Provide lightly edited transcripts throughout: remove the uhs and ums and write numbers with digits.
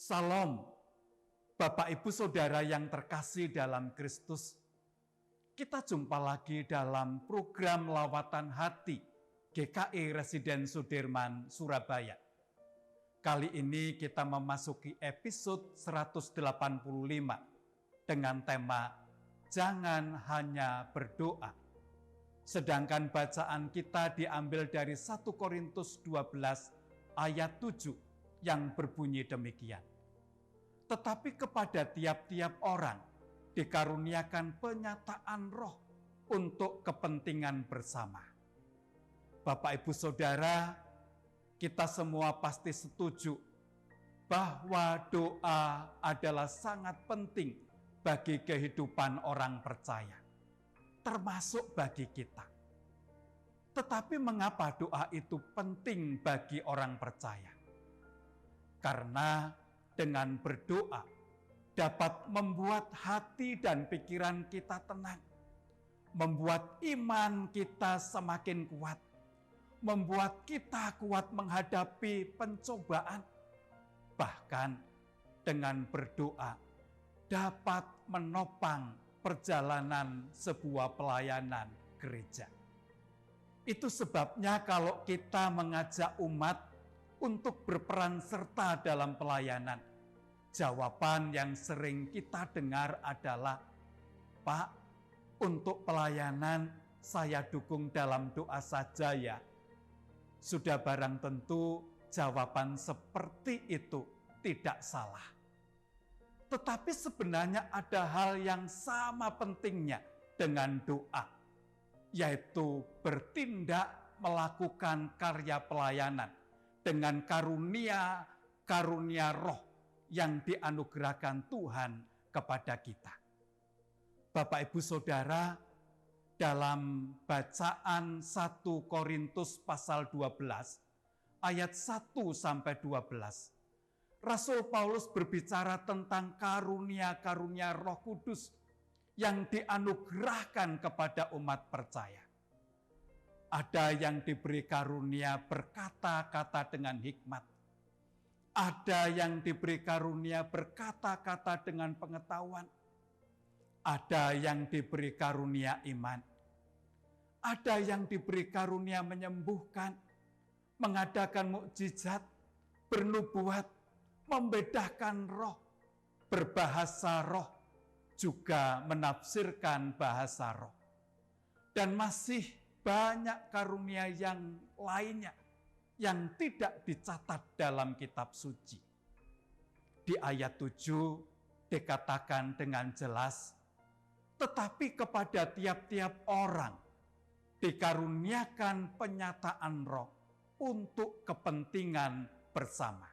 Salam, Bapak Ibu Saudara yang terkasih dalam Kristus. Kita jumpa lagi dalam program Lawatan Hati GKI Residen Sudirman, Surabaya. Kali ini kita memasuki episode 185 dengan tema Jangan Hanya Berdoa. Sedangkan bacaan kita diambil dari 1 Korintus 12 ayat 7 yang berbunyi demikian. Tetapi kepada tiap-tiap orang dikaruniakan penyataan roh untuk kepentingan bersama. Bapak Ibu Saudara, kita semua pasti setuju bahwa doa adalah sangat penting bagi kehidupan orang percaya, termasuk bagi kita. Tetapi mengapa doa itu penting bagi orang percaya? Karena dengan berdoa dapat membuat hati dan pikiran kita tenang, membuat iman kita semakin kuat, membuat kita kuat menghadapi pencobaan. Bahkan dengan berdoa dapat menopang perjalanan sebuah pelayanan gereja. Itu sebabnya kalau kita mengajak umat untuk berperan serta dalam pelayanan, jawaban yang sering kita dengar adalah, "Pak, untuk pelayanan saya dukung dalam doa saja ya." Sudah barang tentu jawaban seperti itu tidak salah. Tetapi sebenarnya ada hal yang sama pentingnya dengan doa, yaitu bertindak melakukan karya pelayanan dengan karunia roh yang dianugerahkan Tuhan kepada kita. Bapak Ibu Saudara, dalam bacaan 1 Korintus pasal 12 ayat 1 sampai 12, Rasul Paulus berbicara tentang karunia-karunia Roh Kudus yang dianugerahkan kepada umat percaya. Ada yang diberi karunia berkata-kata dengan hikmat. Ada yang diberi karunia berkata-kata dengan pengetahuan. Ada yang diberi karunia iman. Ada yang diberi karunia menyembuhkan, mengadakan mukjizat, bernubuat, membedakan roh, berbahasa roh, juga menafsirkan bahasa roh. Dan masih banyak karunia yang lainnya yang tidak dicatat dalam kitab suci. Di ayat 7 dikatakan dengan jelas, tetapi kepada tiap-tiap orang dikaruniakan penyataan roh untuk kepentingan bersama.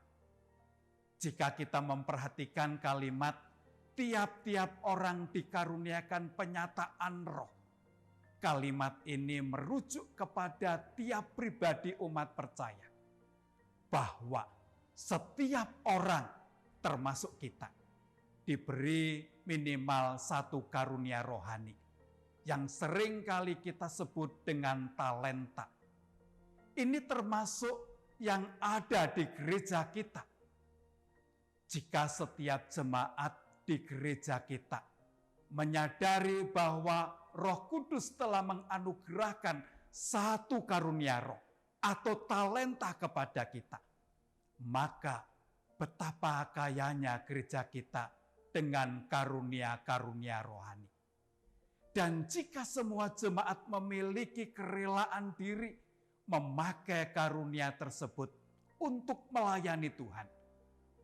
Jika kita memperhatikan kalimat tiap-tiap orang dikaruniakan penyataan roh, kalimat ini merujuk kepada tiap pribadi umat percaya, bahwa setiap orang termasuk kita diberi minimal satu karunia rohani yang sering kali kita sebut dengan talenta. Ini termasuk yang ada di gereja kita. Jika setiap jemaat di gereja kita menyadari bahwa Roh Kudus telah menganugerahkan satu karunia roh atau talenta kepada kita, maka betapa kayanya gereja kita dengan karunia-karunia rohani. Dan jika semua jemaat memiliki kerelaan diri memakai karunia tersebut untuk melayani Tuhan,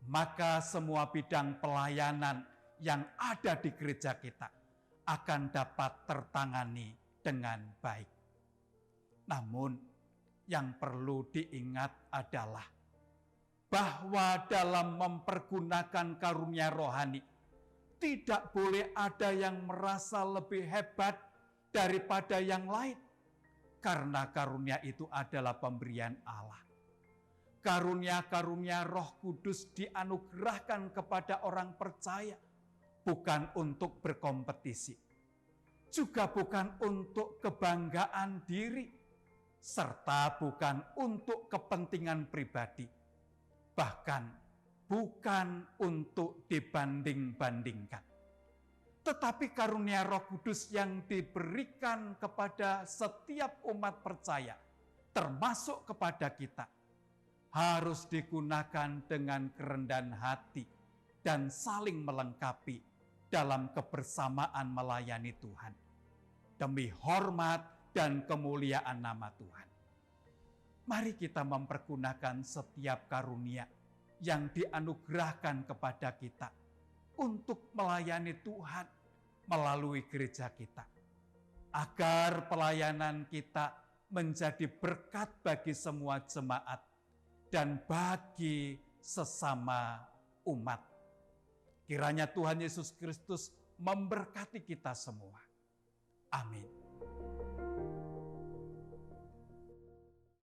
maka semua bidang pelayanan yang ada di gereja kita akan dapat tertangani dengan baik. Namun, yang perlu diingat adalah bahwa dalam mempergunakan karunia rohani, tidak boleh ada yang merasa lebih hebat daripada yang lain, karena karunia itu adalah pemberian Allah. Karunia-karunia Roh Kudus dianugerahkan kepada orang percaya, bukan untuk berkompetisi, juga bukan untuk kebanggaan diri, serta bukan untuk kepentingan pribadi. Bahkan bukan untuk dibanding-bandingkan. Tetapi karunia Roh Kudus yang diberikan kepada setiap umat percaya, termasuk kepada kita, harus digunakan dengan kerendahan hati dan saling melengkapi dalam kebersamaan melayani Tuhan, demi hormat dan kemuliaan nama Tuhan. Mari kita mempergunakan setiap karunia yang dianugerahkan kepada kita untuk melayani Tuhan melalui gereja kita, agar pelayanan kita menjadi berkat bagi semua jemaat dan bagi sesama umat. Kiranya Tuhan Yesus Kristus memberkati kita semua. Amin.